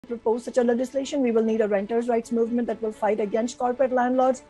propose such a legislation, we will need a renters' rights movement that will fight against corporate landlords,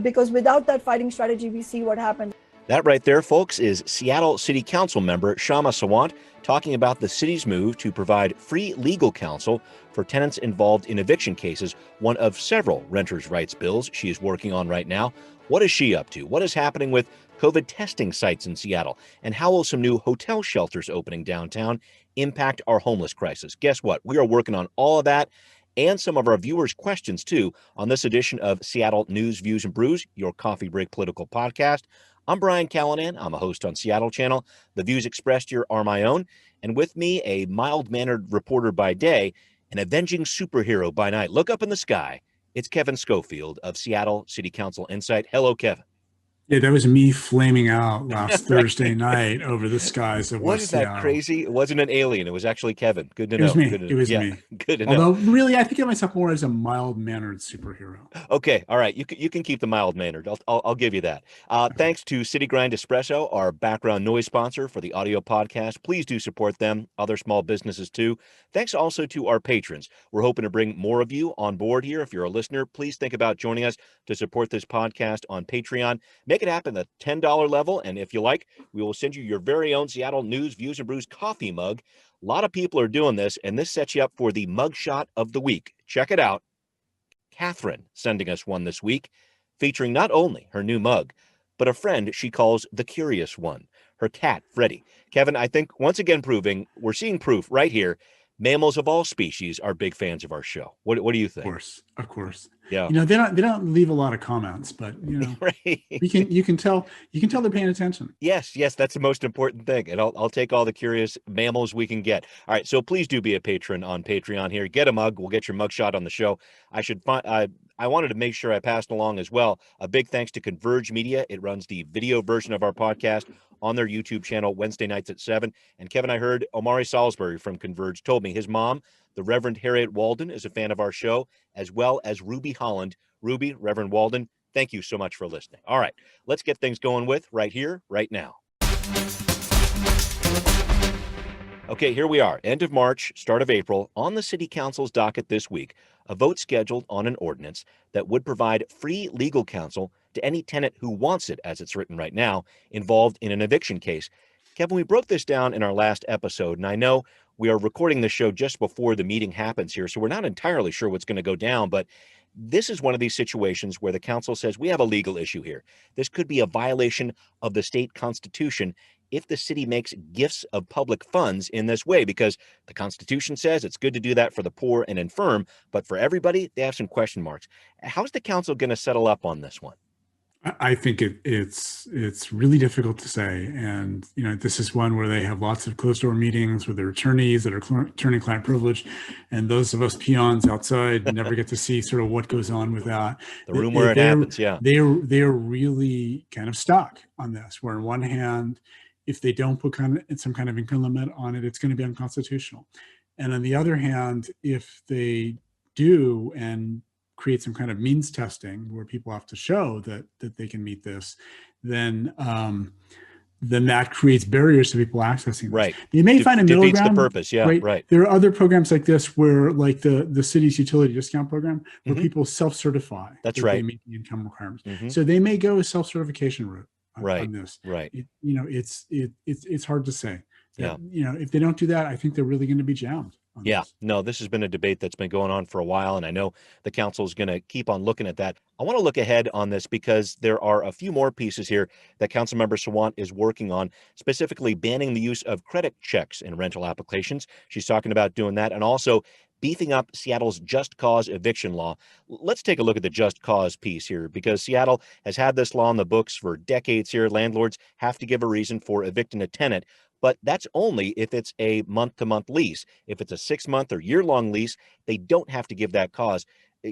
because without that fighting strategy, we see what happens. That right there, folks, is Seattle City Council member Shama Sawant talking about the city's move to provide free legal counsel for tenants involved in eviction cases, one of several renters' rights bills she is working on right now. What is she up to? What is happening with COVID testing sites in Seattle? And how will some new hotel shelters opening downtown impact our homeless crisis? Guess what? We are working on all of that and some of our viewers' questions, too, on this edition of Seattle News, Views, and Brews, your coffee break political podcast. I'm Brian Callanan. I'm a host on Seattle Channel. The views expressed here are my own. And with me, a mild-mannered reporter by day, an avenging superhero by night. Look up in the sky. It's Kevin Schofield of Seattle City Council Insight. Hello, Kevin. Yeah, that was me flaming out last Thursday night over the skies of West Seattle. Wasn't that crazy? It wasn't an alien. It was actually Kevin. Good to know. It was me. Good to know. It was Yeah, me. Good to know. Although, really, I think of myself more as a mild-mannered superhero. Okay, all right. You can keep the mild-mannered. I'll give you that. Thanks to City Grind Espresso, our background noise sponsor for the audio podcast. Please do support them. Other small businesses too. Thanks also to our patrons. We're hoping to bring more of you on board here. If you're a listener, please think about joining us to support this podcast on Patreon. Make it happen at $10 level, and if you like, we will send you your very own Seattle News, Views, and Brews coffee mug. A lot of people are doing this, and this sets you up for the mugshot of the week. Check it out. Catherine sending us one this week, featuring not only her new mug, but a friend she calls the curious one, her cat, Freddie. Kevin, I think once again we're seeing proof right here. Mammals of all species are big fans of our show. What do you think? Of course. Yeah. You know, they don't leave a lot of comments, but you know, right. you can tell they're paying attention. Yes, that's the most important thing. And I'll take all the curious mammals we can get. All right, so please do be a patron on Patreon here. Get a mug. We'll get your mug shot on the show. I wanted to make sure I passed along as well a big thanks to Converge Media. It runs the video version of our podcast on their YouTube channel Wednesday nights at 7. And Kevin, I heard Omari Salisbury from Converge told me his mom, the Reverend Harriet Walden, is a fan of our show, as well as Ruby Holland. Ruby, Reverend Walden, thank you so much for listening. All right, let's get things going with right here, right now. Okay, here we are, end of March, start of April. On the City Council's docket this week, a vote scheduled on an ordinance that would provide free legal counsel to any tenant who wants it, as it's written right now, involved in an eviction case. Kevin, we broke this down in our last episode, and I know we are recording the show just before the meeting happens here, so we're not entirely sure what's going to go down, but this is one of these situations where the council says we have a legal issue here. This could be a violation of the state constitution if the city makes gifts of public funds in this way, because the Constitution says it's good to do that for the poor and infirm, but for everybody, they have some question marks. How's the council going to settle up on this one? I think it's really difficult to say. And, you know, this is one where they have lots of closed door meetings with their attorneys that are attorney-client privileged. And those of us peons outside never get to see sort of what goes on with that. The room where it happens, yeah. They're really kind of stuck on this, where on one hand, if they don't put some kind of income limit on it, it's going to be unconstitutional. And on the other hand, if they do and create some kind of means testing where people have to show that they can meet this, then that creates barriers to people accessing this. Right. They may find a middle ground. Defeats the purpose. Yeah. Right. There are other programs like this where, like the city's utility discount program, where people self-certify. That's that right. They meet the income requirements. So they may go a self-certification route on this. Right. It's hard to say. Yeah. You know, if they don't do that, I think they're really going to be jammed. Yeah, no, this has been a debate that's been going on for a while, and I know the council is going to keep on looking at that. I want to look ahead on this because there are a few more pieces here that Councilmember Sawant is working on, specifically banning the use of credit checks in rental applications. She's talking about doing that, and also beefing up Seattle's just cause eviction law. Let's take a look at the just cause piece here, because Seattle has had this law in the books for decades here. Landlords have to give a reason for evicting a tenant, but that's only if it's a month-to-month lease. If it's a 6-month or year-long lease, they don't have to give that cause.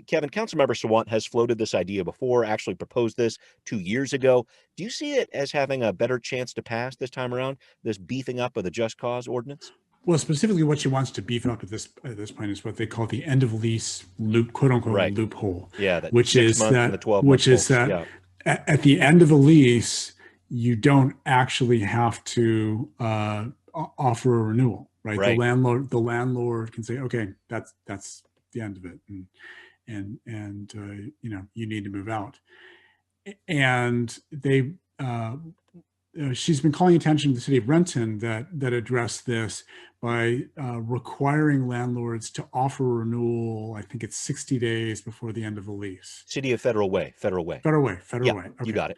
Kevin, Councilmember Sawant has floated this idea before, actually proposed this 2 years ago. Do you see it as having a better chance to pass this time around, this beefing up of the just cause ordinance? Well, specifically what she wants to beef up at this point is what they call the end of lease loop, quote unquote, loophole. Yeah, that which is that at the end of a lease, you don't actually have to offer a renewal. right? Right. The landlord can say, okay, that's the end of it, and you need to move out. And she's been calling attention to the city of Renton that addressed this by requiring landlords to offer renewal. I think it's 60 days before the end of the lease. City of Federal Way. Federal Way. Yeah, Okay. you got it.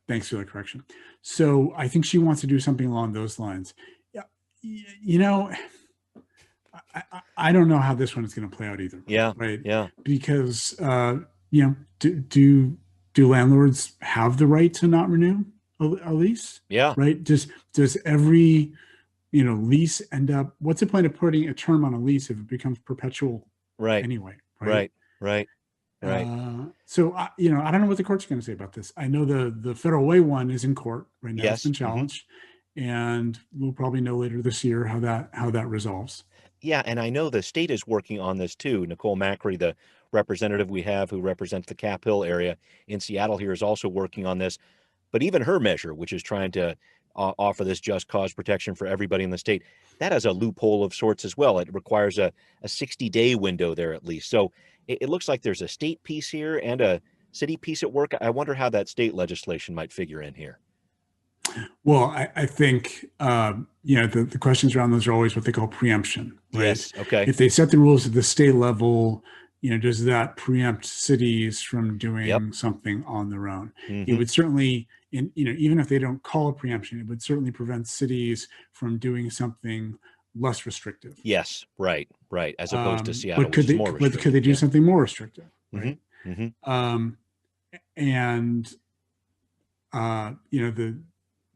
Thanks for the correction. So I think she wants to do something along those lines. Yeah, I don't know how this one is going to play out either. Yeah. Right. Yeah. Because do landlords have the right to not renew a lease? Yeah. Right. Does every lease end up? What's the point of putting a term on a lease if it becomes perpetual? Right. Anyway. Right. So I don't know what the court's going to say about this. I know the Federal Way one is in court right now. Yes. It's been challenged, and we'll probably know later this year how that resolves. Yeah, and I know the state is working on this too. Nicole Macri, the representative we have who represents the Cap Hill area in Seattle here, is also working on this. But even her measure, which is trying to offer this just cause protection for everybody in the state, that has a loophole of sorts as well. It requires a 60-day window there at least. So it looks like there's a state piece here and a city piece at work. I wonder how that state legislation might figure in here. Well, I think, the questions around those are always what they call preemption. Right? Yes. Okay. If they set the rules at the state level, does that preempt cities from doing something on their own? Mm-hmm. It would certainly, even if they don't call it preemption, it would certainly prevent cities from doing something less restrictive. Yes. Right. As opposed to Seattle, but could which is more restrictive. But could they do something more restrictive? Right. Mm-hmm.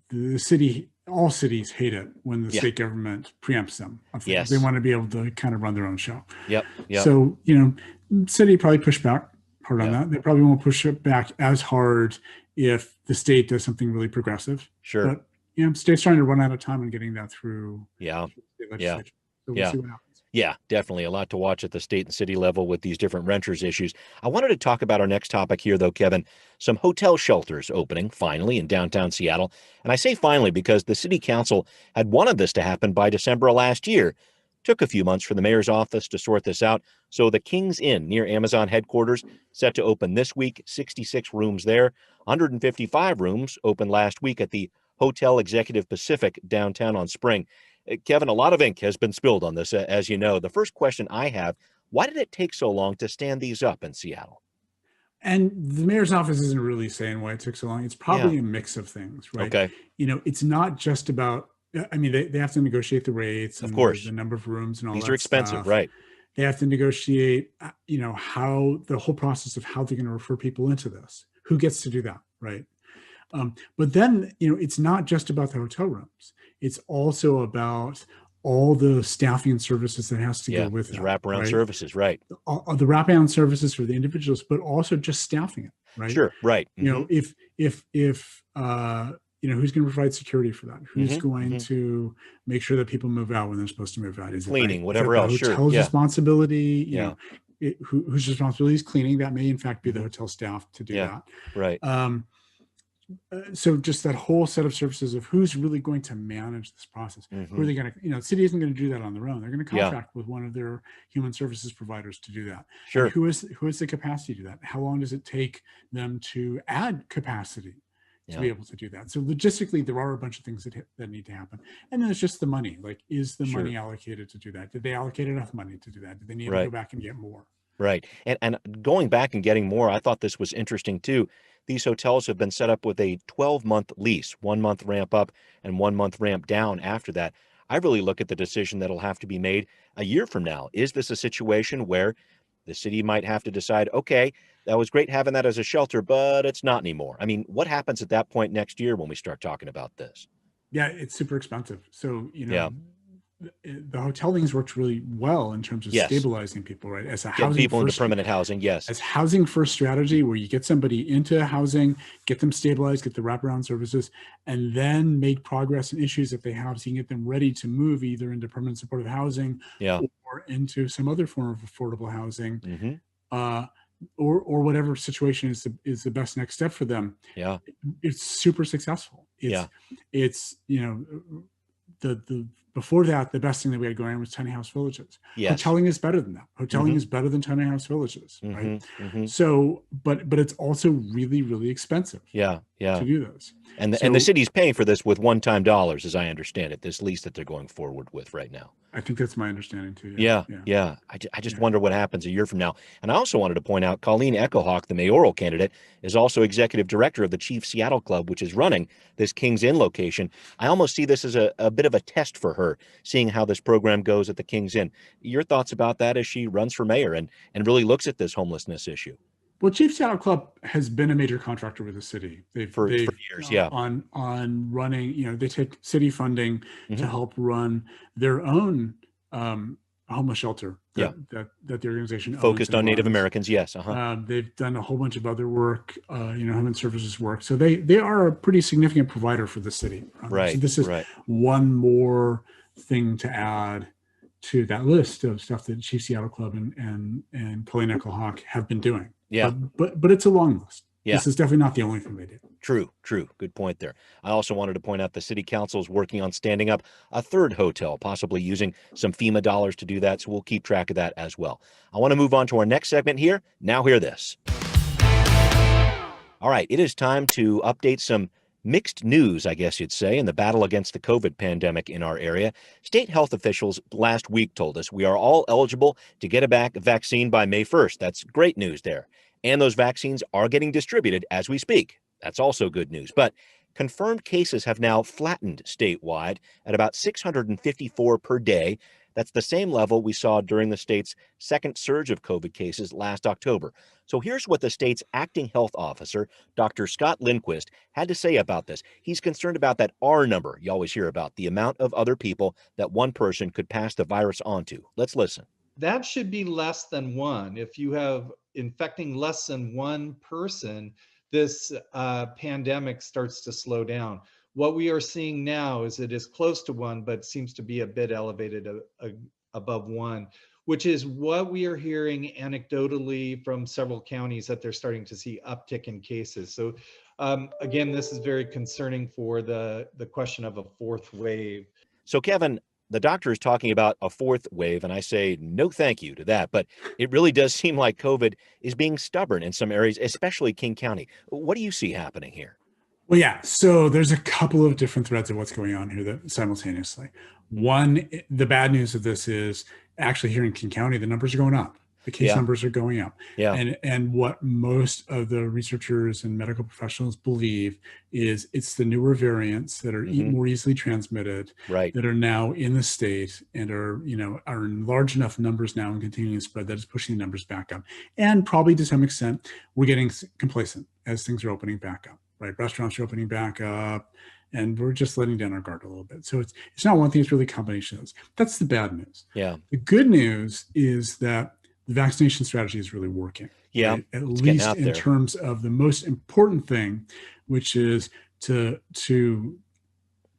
The city, all cities hate it when the state government preempts them. Yes. They want to be able to kind of run their own show. Yep. So, city probably push back hard on that. They probably won't push it back as hard if the state does something really progressive. Sure. But, state's trying to run out of time on getting that through. Yeah. State legislature. So we'll see what happens. Yeah, definitely a lot to watch at the state and city level with these different renters issues. I wanted to talk about our next topic here, though, Kevin, some hotel shelters opening finally in downtown Seattle. And I say finally because the city council had wanted this to happen by December of last year. Took a few months for the mayor's office to sort this out. So the King's Inn near Amazon headquarters set to open this week, 66 rooms there. 155 rooms opened last week at the Hotel Executive Pacific downtown on Spring. Kevin, a lot of ink has been spilled on this, as you know. The first question I have, why did it take so long to stand these up in Seattle? And the mayor's office isn't really saying why it took so long. It's probably a mix of things, right? Okay. It's not just about, they have to negotiate the rates and of course. The number of rooms and all that. These are expensive, stuff. Right? They have to negotiate, how the whole process of how they're going to refer people into this. Who gets to do that, right? But then, it's not just about the hotel rooms. It's also about all the staffing and services that has to go with it. Wraparound services, right? The wraparound services for the individuals, but also just staffing it, right? Sure, right. If who's going to provide security for that? Who's going to make sure that people move out when they're supposed to move out? Is cleaning, it whatever else? Sure. Hotel's responsibility. Yeah. Whose responsibility is cleaning? That may in fact be the hotel staff to do that. Right. So just that whole set of services of who's really going to manage this process. Who are they going to, the city isn't going to do that on their own. They're going to contract with one of their human services providers to do that. Sure. And who has the capacity to do that? How long does it take them to add capacity to be able to do that? So logistically, there are a bunch of things that need to happen. And then it's just the money. Like, is the money allocated to do that? Did they allocate enough money to do that? Did they need to go back and get more? Right. And going back and getting more, I thought this was interesting too. These hotels have been set up with a 12-month lease, 1 month ramp up and 1 month ramp down after that. I really look at the decision that'll have to be made a year from now. Is this a situation where the city might have to decide, okay, that was great having that as a shelter, but it's not anymore? I mean, what happens at that point next year when we start talking about this? Yeah, it's super expensive. So, the hotel things worked really well in terms of stabilizing people, right? As a housing people into permanent housing, yes. As housing first strategy, where you get somebody into housing, get them stabilized, get the wraparound services, and then make progress in issues that they have, so you can get them ready to move either into permanent supportive housing or into some other form of affordable housing, or whatever situation is the best next step for them. It's super successful. It's the before that, the best thing that we had going on was tiny house villages. Yes. Hoteling is better than that. Hoteling is better than tiny house villages, right? So, but it's also really, really expensive. Yeah. To do those. And the city's paying for this with one-time dollars, as I understand it, this lease that they're going forward with right now. I think that's my understanding too. Yeah. I just wonder what happens a year from now. And I also wanted to point out Colleen Echohawk, the mayoral candidate, is also executive director of the Chief Seattle Club, which is running this Kings Inn location. I almost see this as a bit of a test for her, seeing how this program goes at the Kings Inn. Your thoughts about that as she runs for mayor and really looks at this homelessness issue? Well, Chief Seattle Club has been a major contractor with the city. For years, yeah. On running, they take city funding to help run their own homeless shelter that the organization focused on Native Americans. Yes. They've done a whole bunch of other work, human services work. So they are a pretty significant provider for the city. Right. So this is one more thing to add to that list of stuff that Chief Seattle Club and Colleen Echohawk have been doing. Yeah. But it's a long list. Yeah. This is definitely not the only thing they do. True. Good point there. I also wanted to point out the city council is working on standing up a third hotel, possibly using some FEMA dollars to do that. So we'll keep track of that as well. I want to move on to our next segment here. Now hear this. All right. It is time to update some mixed news, I guess you'd say, in the battle against the COVID pandemic in our area. State health officials last week told us we are all eligible to get a vaccine by May 1st. That's great news there. And those vaccines are getting distributed as we speak. That's also good news. But confirmed cases have now flattened statewide at about 654 per day. That's the same level we saw during the state's second surge of COVID cases last October. So here's what the state's acting health officer, Dr. Scott Lindquist, had to say about this. He's concerned about that R number you always hear about, the amount of other people that one person could pass the virus on to. Let's listen. That should be less than one. If you have infecting less than one person, this pandemic starts to slow down. What we are seeing now is it is close to one, but seems to be a bit elevated above one, which is what we are hearing anecdotally from several counties, that they're starting to see uptick in cases. So again, this is very concerning for the question of a fourth wave. So Kevin, the doctor is talking about a fourth wave, and I say no thank you to that. But it really does seem like COVID is being stubborn in some areas, especially King County. What do you see happening here? Well, yeah. So there's a couple of different threads of what's going on here simultaneously. One, the bad news of this is actually here in King County, the numbers are going up. The case numbers are going up. Yeah. And what most of the researchers and medical professionals believe is it's the newer variants that are more easily transmitted, that are now in the state and are in large enough numbers now and continuing to spread that is pushing the numbers back up. And probably to some extent, we're getting complacent as things are opening back up, right? Restaurants are opening back up, and we're just letting down our guard a little bit. So it's not one thing, it's really a combination of those. That's the bad news. Yeah. The good news is that the vaccination strategy is really working. Yeah. Right? At least in terms of the most important thing, which is to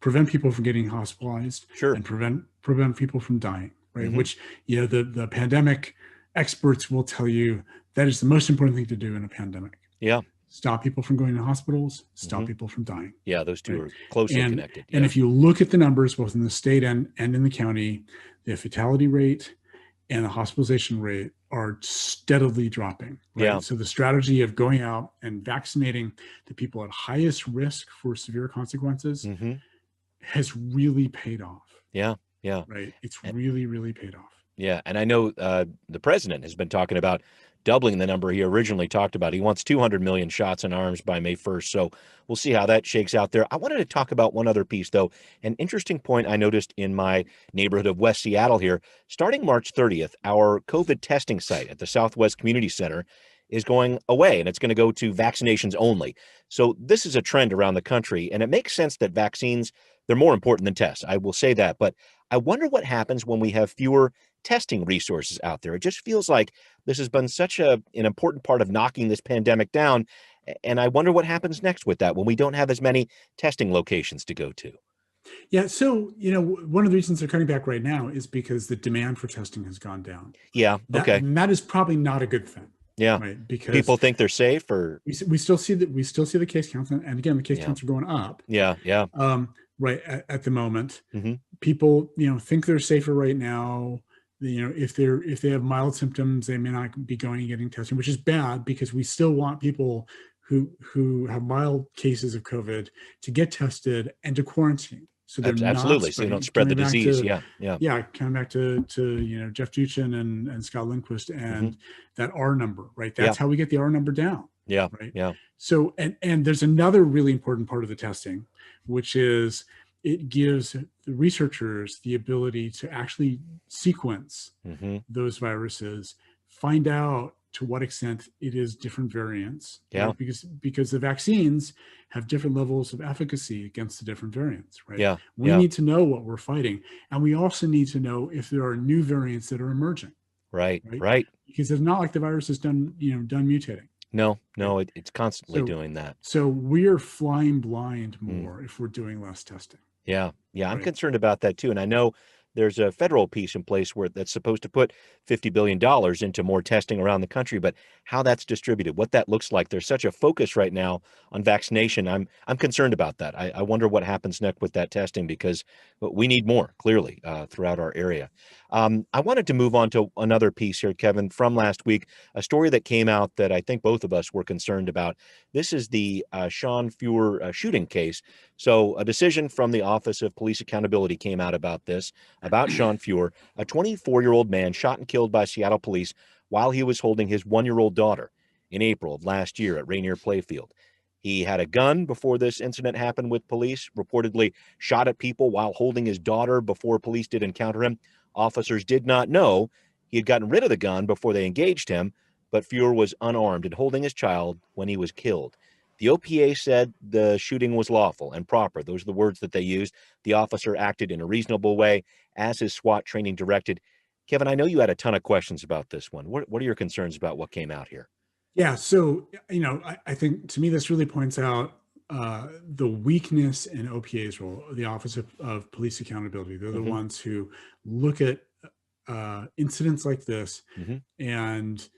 prevent people from getting hospitalized and prevent people from dying, right? Which, the pandemic experts will tell you that is the most important thing to do in a pandemic. Yeah. Stop people from going to hospitals, stop people from dying. Yeah, those two are closely connected. And if you look at the numbers, both in the state and in the county, the fatality rate and the hospitalization rate are steadily dropping. Right? Yeah. So the strategy of going out and vaccinating the people at highest risk for severe consequences has really paid off. Yeah. Yeah. Right. It's really, really paid off. Yeah. And I know the president has been talking about doubling the number he originally talked about. He wants 200 million shots in arms by May 1st. So we'll see how that shakes out there. I wanted to talk about one other piece, though. An interesting point I noticed in my neighborhood of West Seattle here. Starting March 30th, our COVID testing site at the Southwest Community Center is going away, and it's going to go to vaccinations only. So this is a trend around the country, and it makes sense that vaccines, they're more important than tests. I will say that, but I wonder what happens when we have fewer testing resources out there. It just feels like this has been such an important part of knocking this pandemic down. And I wonder what happens next with that when we don't have as many testing locations to go to. Yeah. So, one of the reasons they're cutting back right now is because the demand for testing has gone down. Yeah. Okay. And that is probably not a good thing. Yeah. Right. Because people think they're safe, or we still see the case counts. And again, the case counts are going up. Yeah. Yeah. right at the moment. Mm-hmm. People, think they're safer right now. If they have mild symptoms, they may not be going and getting tested, which is bad because we still want people who have mild cases of COVID to get tested and to quarantine, so they're not Absolutely. So you spreading. don't spread the Coming back disease. to, Yeah. coming back to Jeff Duchin and Scott Lindquist and Mm-hmm. that R number, right? Yeah. That's how we get the R number down. Yeah. Right. Yeah. So, and there's another really important part of the testing, which is it gives the researchers the ability to actually sequence Mm-hmm. those viruses, find out to what extent it is different variants. Yeah. Right? Because the vaccines have different levels of efficacy against the different variants, right? Yeah. We need to know what we're fighting. And we also need to know if there are new variants that are emerging. Right. Right. Because it's not like the virus is done mutating. No, it's constantly doing that. So we're flying blind more if we're doing less testing. Yeah. I'm concerned about that too. And I know there's a federal piece in place that's supposed to put $50 billion into more testing around the country, but how that's distributed, what that looks like. There's such a focus right now on vaccination. I'm concerned about that. I wonder what happens next with that testing, because we need more, clearly, throughout our area. I wanted to move on to another piece here, Kevin, from last week, a story that came out that I think both of us were concerned about. This is the Sean Feuer shooting case. So a decision from the Office of Police Accountability came out about this, about Sean Feuer, a 24-year-old man shot and killed by Seattle police while he was holding his 1-year-old daughter in April of last year at Rainier Playfield. He had a gun before this incident happened with police, reportedly shot at people while holding his daughter before police did encounter him. Officers did not know he had gotten rid of the gun before they engaged him, but Feuer was unarmed and holding his child when he was killed. The OPA said the shooting was lawful and proper. Those are the words that they used. The officer acted in a reasonable way, as his SWAT training directed. Kevin, I know you had a ton of questions about this one. What are your concerns about what came out here? Yeah, so, I think to me this really points out the weakness in OPA's role, the Office of Police Accountability. They're the ones who look at incidents like this and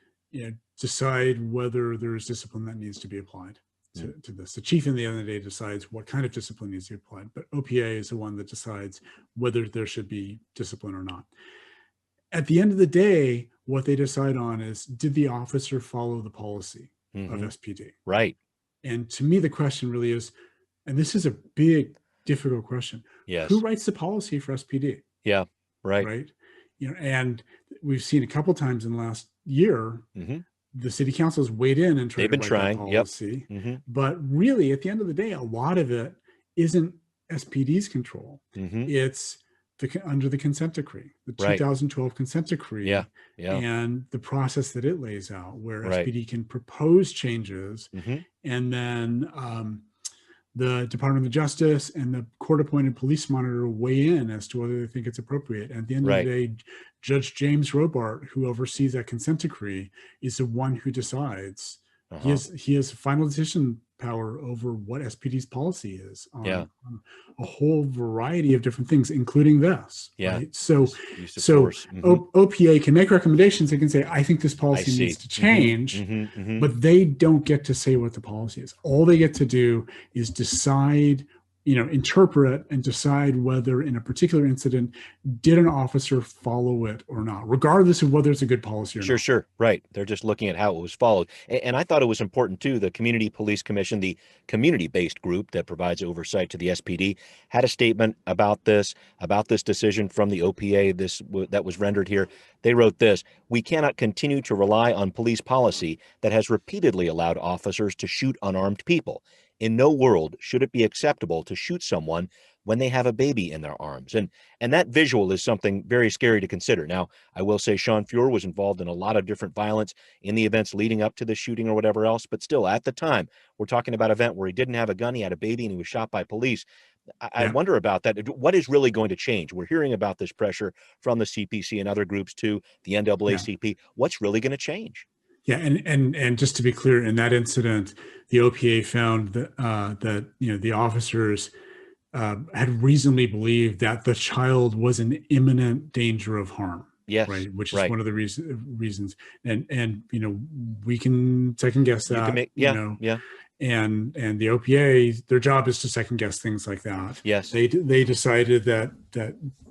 decide whether there's discipline that needs to be applied to this. The chief, in the end of the day, decides what kind of discipline needs to be applied, but OPA is the one that decides whether there should be discipline or not. At the end of the day, what they decide on is, did the officer follow the policy of SPD? Right. And to me, the question really is, and this is a big, difficult question. Yes. Who writes the policy for SPD? Yeah. Right. Right. And we've seen a couple times in the last year, the city council has weighed in and tried to write that policy. But really, at the end of the day, a lot of it isn't SPD's control. It's under the consent decree, the 2012 consent decree, and the process that it lays out, where SPD can propose changes, and then the Department of Justice and the court-appointed police monitor weigh in as to whether they think it's appropriate. And at the end of the day, Judge James Robart, who oversees that consent decree, is the one who decides. He has final decision power over what SPD's policy is on a whole variety of different things, including this. Right? So OPA can make recommendations. They can say, I think this policy needs to change, but they don't get to say what the policy is. All they get to do is decide, interpret and decide whether in a particular incident, did an officer follow it or not, regardless of whether it's a good policy or not. Sure. Right. They're just looking at how it was followed. And I thought it was important too. The Community Police Commission, the community-based group that provides oversight to the SPD, had a statement about this decision from the OPA, that was rendered here. They wrote this: "We cannot continue to rely on police policy that has repeatedly allowed officers to shoot unarmed people. In no world should it be acceptable to shoot someone when they have a baby in their arms." And that visual is something very scary to consider. Now, I will say Sean Feuer was involved in a lot of different violence in the events leading up to the shooting or whatever else, but still, at the time, we're talking about an event where he didn't have a gun, he had a baby, and he was shot by police. I wonder about that. What is really going to change? We're hearing about this pressure from the CPC and other groups too, the NAACP. What's really going to change? Yeah, and just to be clear, in that incident, the OPA found that the officers had reasonably believed that the child was in imminent danger of harm. Yes, right, which is one of the reasons. And we can second guess that. and the OPA, their job is to second guess things like that. Yes. They decided that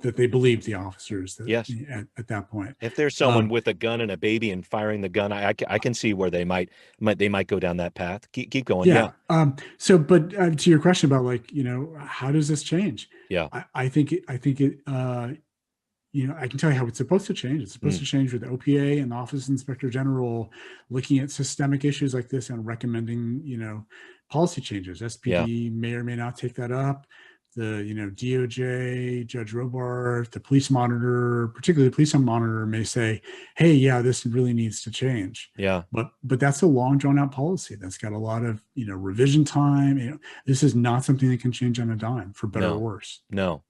they believed the officers Yes. at that point. If there's someone with a gun and a baby and firing the gun, I can see where they might go down that path. Keep going. Yeah. So, but to your question about, like, how does this change? Yeah. I think it, I can tell you how it's supposed to change. It's supposed to change with OPA and the Office of Inspector General looking at systemic issues like this and recommending, policy changes. SPD may or may not take that up. The, DOJ, Judge Robart, the police monitor, particularly the police monitor, may say, hey, yeah, this really needs to change. Yeah. But that's a long drawn out policy. That's got a lot of, revision time. This is not something that can change on a dime, for better or worse. No.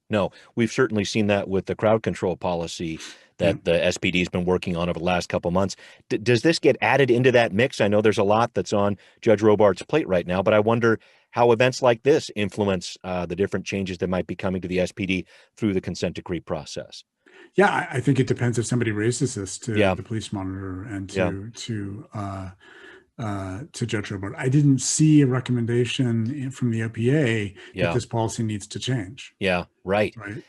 We've certainly seen that with the crowd control policy that the SPD has been working on over the last couple of months. Does this get added into that mix? I know there's a lot that's on Judge Robart's plate right now, but I wonder how events like this influence the different changes that might be coming to the SPD through the consent decree process. Yeah, I think it depends if somebody raises this to the police monitor and to Judge Robart. I didn't see a recommendation from the OPA that this policy needs to change. Yeah, right. Right.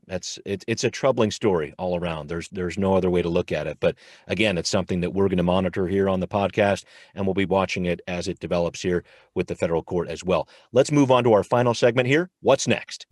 It's a troubling story all around. There's no other way to look at it. But again, it's something that we're going to monitor here on the podcast, and we'll be watching it as it develops here with the federal court as well. Let's move on to our final segment here. What's next?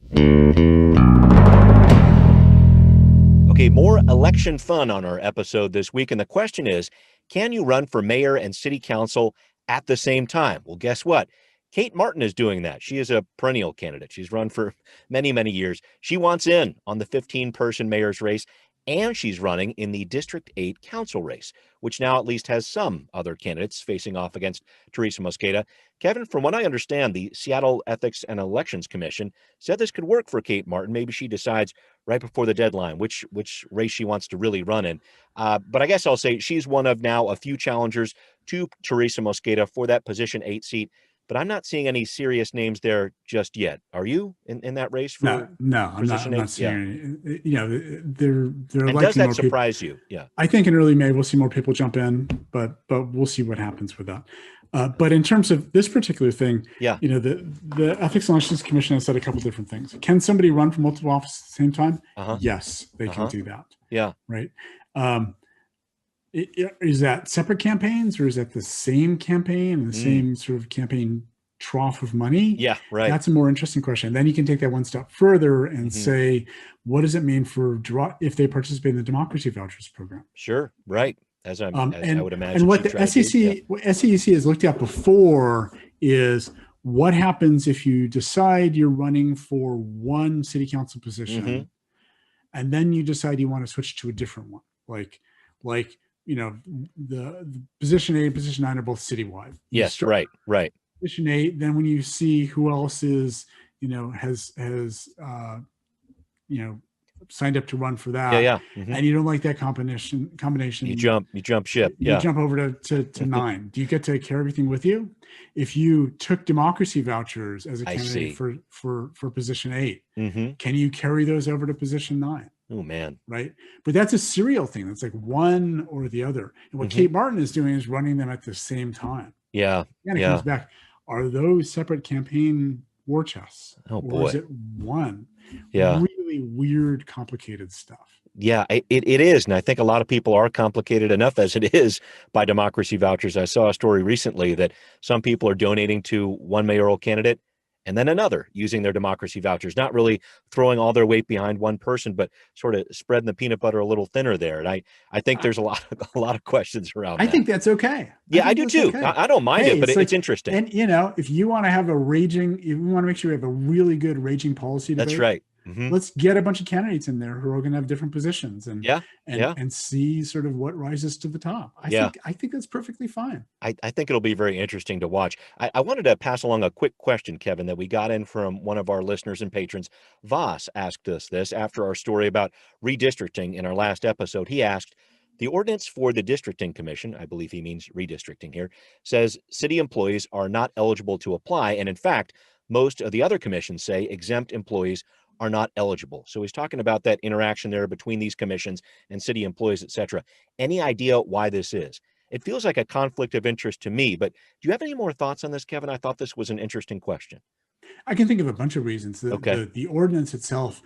Okay, more election fun on our episode this week. And the question is, can you run for mayor and city council at the same time? Well, guess what? Kate Martin is doing that. She is a perennial candidate. She's run for many, many years. She wants in on the 15-person mayor's race, and she's running in the District 8 council race, which now at least has some other candidates facing off against Teresa Mosqueda. Kevin, from what I understand, the Seattle Ethics and Elections Commission said this could work for Kate Martin. Maybe she decides right before the deadline which race she wants to really run in. But I guess I'll say she's one of now a few challengers to Teresa Mosqueda for that position 8 seat. But I'm not seeing any serious names there just yet. Are you in that race for No, I'm not seeing any. They're and liking does that more surprise you? Yeah. I think in early May we'll see more people jump in, but we'll see what happens with that. But in terms of this particular thing, the Ethics and Elections Commission has said a couple different things. Can somebody run for multiple offices at the same time? Yes, they can do that. Yeah. Right. Is that separate campaigns, or is that the same campaign and the same sort of campaign trough of money? Yeah, right. That's a more interesting question. Then you can take that one step further and say, what does it mean for if they participate in the Democracy Vouchers program? Sure, right. As I would imagine. And what the SEC has looked at before is what happens if you decide you're running for one city council position, and then you decide you want to switch to a different one, like the position 8 and position 9 are both citywide. Yes, right. Position 8. Then when you see who else is, has signed up to run for that, and you don't like that combination, you jump ship. You jump over to 9. Do you get to carry everything with you? If you took democracy vouchers as a candidate for position 8, can you carry those over to position 9? Oh man. Right. But that's a serial thing. That's like one or the other. And what Kate Martin is doing is running them at the same time. Yeah. And it comes back. Are those separate campaign war chests? Oh boy. Or is it one? Yeah. Really weird, complicated stuff. Yeah, it is. And I think a lot of people are complicated enough as it is by democracy vouchers. I saw a story recently that some people are donating to one mayoral candidate and then another using their democracy vouchers, not really throwing all their weight behind one person, but sort of spreading the peanut butter a little thinner there. And I think there's a lot of questions around that. I think that's okay. I do too. Okay. I don't mind it, but it's interesting. And if you want to have if you want to make sure we have a really good raging policy debate, that's right. Let's get a bunch of candidates in there who are going to have different positions and see sort of what rises to the top. I think that's perfectly fine. I think it'll be very interesting to watch. I wanted to pass along a quick question, Kevin, that we got in from one of our listeners and patrons. Voss asked us this after our story about redistricting in our last episode. He asked, the ordinance for the districting commission, I believe he means redistricting here, says city employees are not eligible to apply. And in fact, most of the other commissions say exempt employees are not eligible. So he's talking about that interaction there between these commissions and city employees, et cetera. Any idea why this is? It feels like a conflict of interest to me, but do you have any more thoughts on this, Kevin? I thought this was an interesting question. I can think of a bunch of reasons. Okay. The ordinance itself,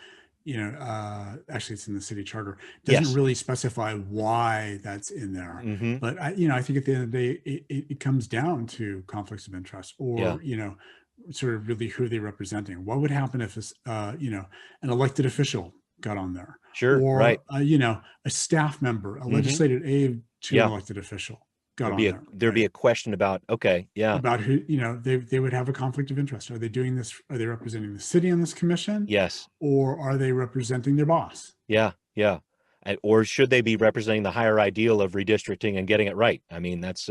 actually it's in the city charter, doesn't Yes. really specify why that's in there. Mm-hmm. But I think at the end of the day, it comes down to conflicts of interest, or sort of really who they're representing. What would happen if an elected official got on there? Sure. Or right. A staff member, a legislative aide to an elected official got on there. There'd be a question about about who, they would have a conflict of interest. Are they doing this? Are they representing the city on this commission? Yes. Or are they representing their boss? Yeah. Or should they be representing the higher ideal of redistricting and getting it right? I mean, that's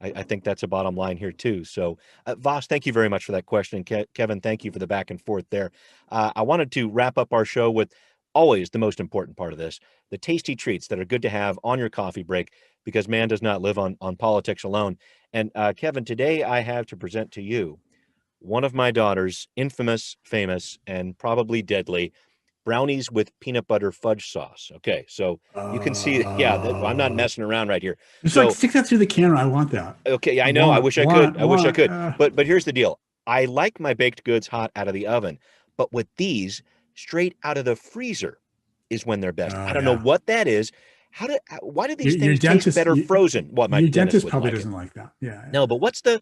I think that's a bottom line here too. So Voss, thank you very much for that question. Kevin, thank you for the back and forth there. I wanted to wrap up our show with always the most important part of this, the tasty treats that are good to have on your coffee break, because man does not live on politics alone. And Kevin, today I have to present to you one of my daughter's infamous, famous, and probably deadly brownies with peanut butter fudge sauce. Okay, so you can see, I'm not messing around right here. So stick that through the camera. I want that. Okay, I know. I wish I could. But here's the deal. I like my baked goods hot out of the oven, but with these, straight out of the freezer is when they're best. I don't know what that is. Why do these things taste better frozen? Well, my dentist probably doesn't like that. Yeah. No, but what's the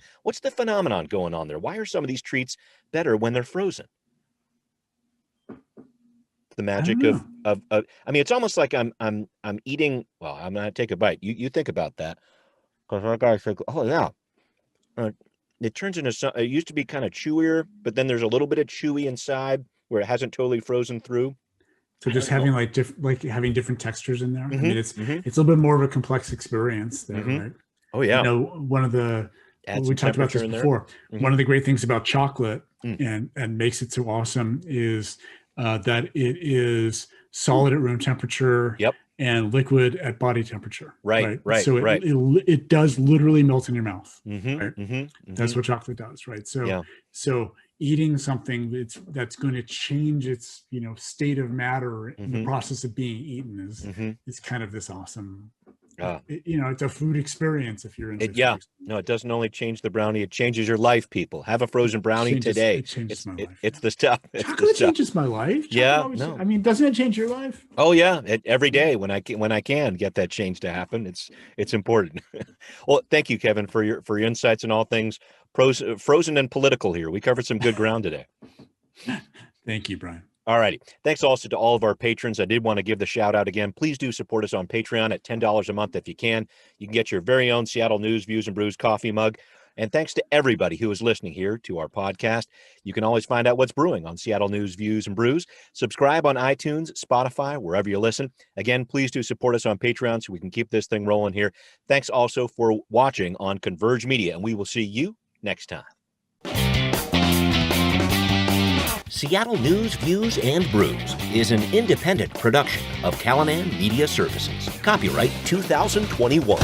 phenomenon going on there? Why are some of these treats better when they're frozen? The magic of I mean, it's almost like I'm eating. Well, I'm gonna take a bite. You think about that, because our guys think, oh yeah, it turns into some. It used to be kind of chewier, but then there's a little bit of chewy inside where it hasn't totally frozen through. So just having having different textures in there. I mean, it's a little bit more of a complex experience there, right? Oh yeah. One of the we talked about this before. One of the great things about chocolate and makes it so awesome is that it is solid at room temperature. Yep. And liquid at body temperature. Right. So it does literally melt in your mouth. Right? That's what chocolate does, right? So eating something that's going to change its state of matter in the process of being eaten is kind of this awesome. It's a food experience if you're into it. No, it doesn't only change the brownie, it changes your life, people. Have a frozen brownie today. It changes my life. It's the stuff. Chocolate changes my life. I mean, doesn't it change your life? Oh yeah, every day when I can get that change to happen, it's important. Well, thank you, Kevin, for your insights on all things frozen and political here. We covered some good ground today. Thank you, Brian. All righty. Thanks also to all of our patrons. I did want to give the shout out again. Please do support us on Patreon at $10 a month if you can. You can get your very own Seattle News, Views, and Brews coffee mug. And thanks to everybody who is listening here to our podcast. You can always find out what's brewing on Seattle News, Views, and Brews. Subscribe on iTunes, Spotify, wherever you listen. Again, please do support us on Patreon so we can keep this thing rolling here. Thanks also for watching on Converge Media, and we will see you next time. Seattle News, Views, and Brews is an independent production of Callanan Media Services. Copyright 2021.